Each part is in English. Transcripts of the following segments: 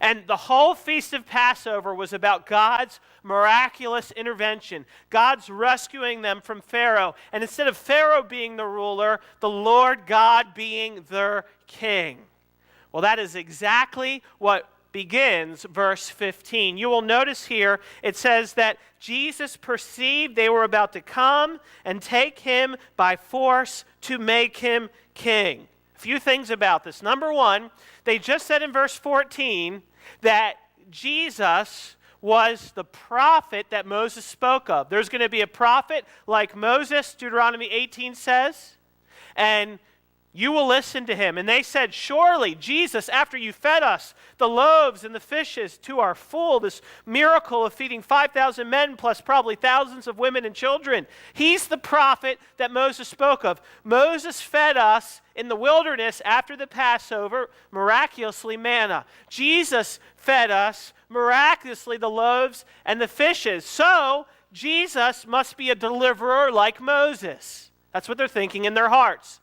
And the whole Feast of Passover was about God's miraculous intervention, God's rescuing them from Pharaoh. And instead of Pharaoh being the ruler, the Lord God being their king. Well, that is exactly what begins verse 15. You will notice here it says that Jesus perceived they were about to come and take him by force to make him king. A few things about this. Number one, they just said in verse 14 that Jesus was the prophet that Moses spoke of. There's going to be a prophet like Moses, Deuteronomy 18 says, and you will listen to him. And they said, surely, Jesus, after you fed us the loaves and the fishes to our full, this miracle of feeding 5,000 men plus probably thousands of women and children, he's the prophet that Moses spoke of. Moses fed us in the wilderness after the Passover, miraculously manna. Jesus fed us miraculously the loaves and the fishes. So, Jesus must be a deliverer like Moses. That's what they're thinking in their hearts.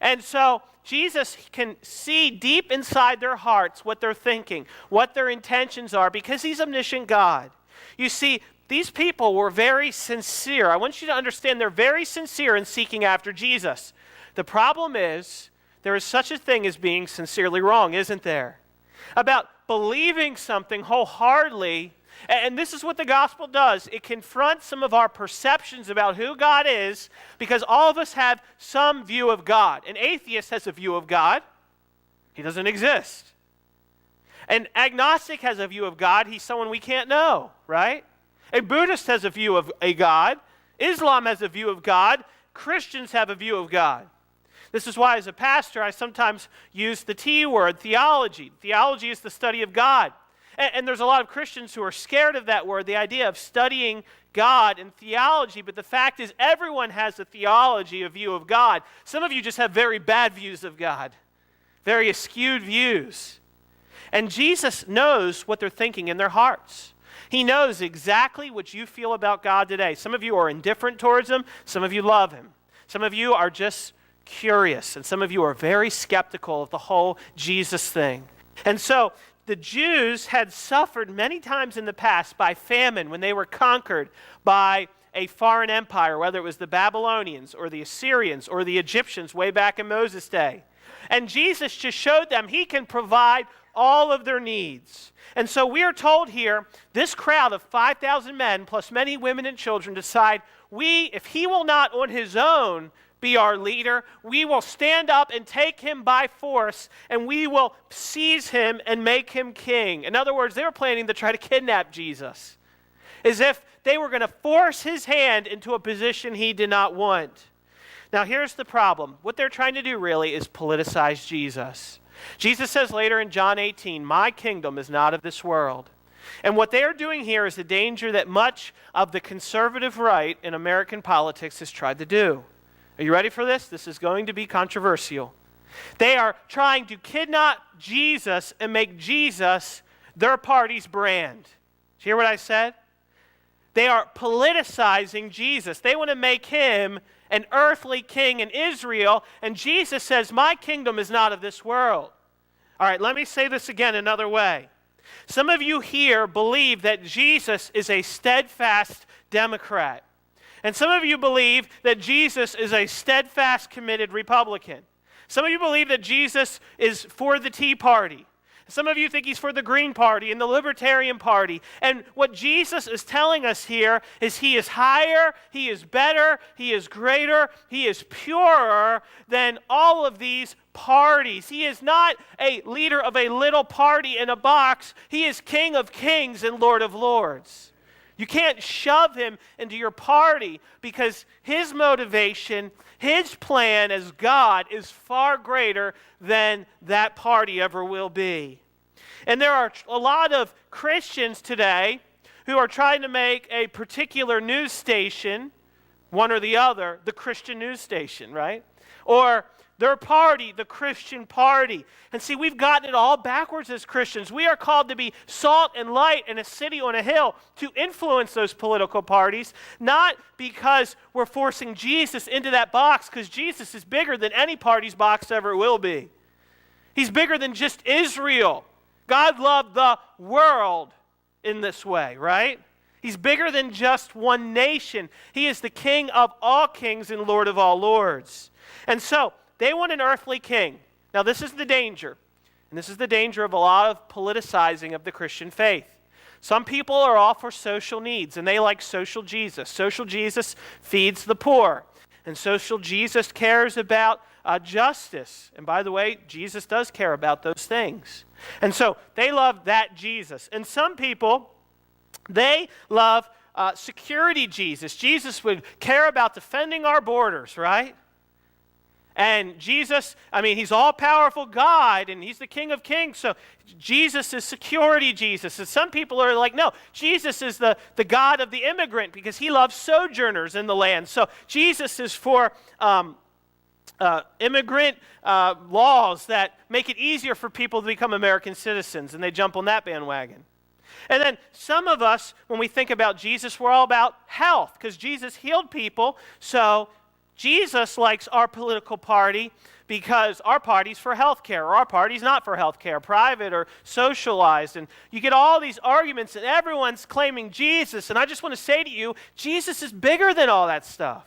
And so Jesus can see deep inside their hearts what they're thinking, what their intentions are, because he's omniscient God. You see, these people were very sincere. I want you to understand they're very sincere in seeking after Jesus. The problem is, there is such a thing as being sincerely wrong, isn't there? About believing something wholeheartedly. And this is what the gospel does. It confronts some of our perceptions about who God is, because all of us have some view of God. An atheist has a view of God. He doesn't exist. An agnostic has a view of God. He's someone we can't know, right? A Buddhist has a view of a God. Islam has a view of God. Christians have a view of God. This is why, as a pastor, I sometimes use the T word, theology. Theology is the study of God. And there's a lot of Christians who are scared of that word, the idea of studying God and theology. But the fact is, everyone has a theology, a view of God. Some of you just have very bad views of God, very skewed views. And Jesus knows what they're thinking in their hearts. He knows exactly what you feel about God today. Some of you are indifferent towards him. Some of you love him. Some of you are just curious. And some of you are very skeptical of the whole Jesus thing. And so the Jews had suffered many times in the past by famine when they were conquered by a foreign empire, whether it was the Babylonians or the Assyrians or the Egyptians way back in Moses' day. And Jesus just showed them he can provide all of their needs. And so we are told here, this crowd of 5,000 men plus many women and children decide, if he will not on his own be our leader, we will stand up and take him by force, and we will seize him and make him king. In other words, they were planning to try to kidnap Jesus, as if they were going to force his hand into a position he did not want. Now here's the problem. What they're trying to do really is politicize Jesus. Jesus says later in John 18, my kingdom is not of this world. And what they are doing here is the danger that much of the conservative right in American politics has tried to do. Are you ready for this? This is going to be controversial. They are trying to kidnap Jesus and make Jesus their party's brand. Did you hear what I said? They are politicizing Jesus. They want to make him an earthly king in Israel, and Jesus says, my kingdom is not of this world. All right, let me say this again another way. Some of you here believe that Jesus is a steadfast Democrat. And some of you believe that Jesus is a steadfast, committed Republican. Some of you believe that Jesus is for the Tea Party. Some of you think he's for the Green Party and the Libertarian Party. And what Jesus is telling us here is he is higher, he is better, he is greater, he is purer than all of these parties. He is not a leader of a little party in a box. He is King of Kings and Lord of Lords. You can't shove him into your party because his motivation, his plan as God is far greater than that party ever will be. And there are a lot of Christians today who are trying to make a particular news station, one or the other, the Christian news station, right? Or their party, the Christian party. And see, we've gotten it all backwards as Christians. We are called to be salt and light in a city on a hill to influence those political parties, not because we're forcing Jesus into that box, because Jesus is bigger than any party's box ever will be. He's bigger than just Israel. God loved the world in this way, right? He's bigger than just one nation. He is the King of all kings and Lord of all lords. And so, they want an earthly king. Now, this is the danger. And this is the danger of a lot of politicizing of the Christian faith. Some people are all for social needs, and they like social Jesus. Social Jesus feeds the poor. And social Jesus cares about justice. And by the way, Jesus does care about those things. And so they love that Jesus. And some people, they love security Jesus. Jesus would care about defending our borders, right? And Jesus, he's all-powerful God, and he's the King of Kings, so Jesus is security Jesus. And some people are like, no, Jesus is the God of the immigrant because he loves sojourners in the land. So Jesus is for immigrant laws that make it easier for people to become American citizens, and they jump on that bandwagon. And then some of us, when we think about Jesus, we're all about health because Jesus healed people, so Jesus likes our political party because our party's for health care, or our party's not for health care, private or socialized. And you get all these arguments, and everyone's claiming Jesus. And I just want to say to you, Jesus is bigger than all that stuff.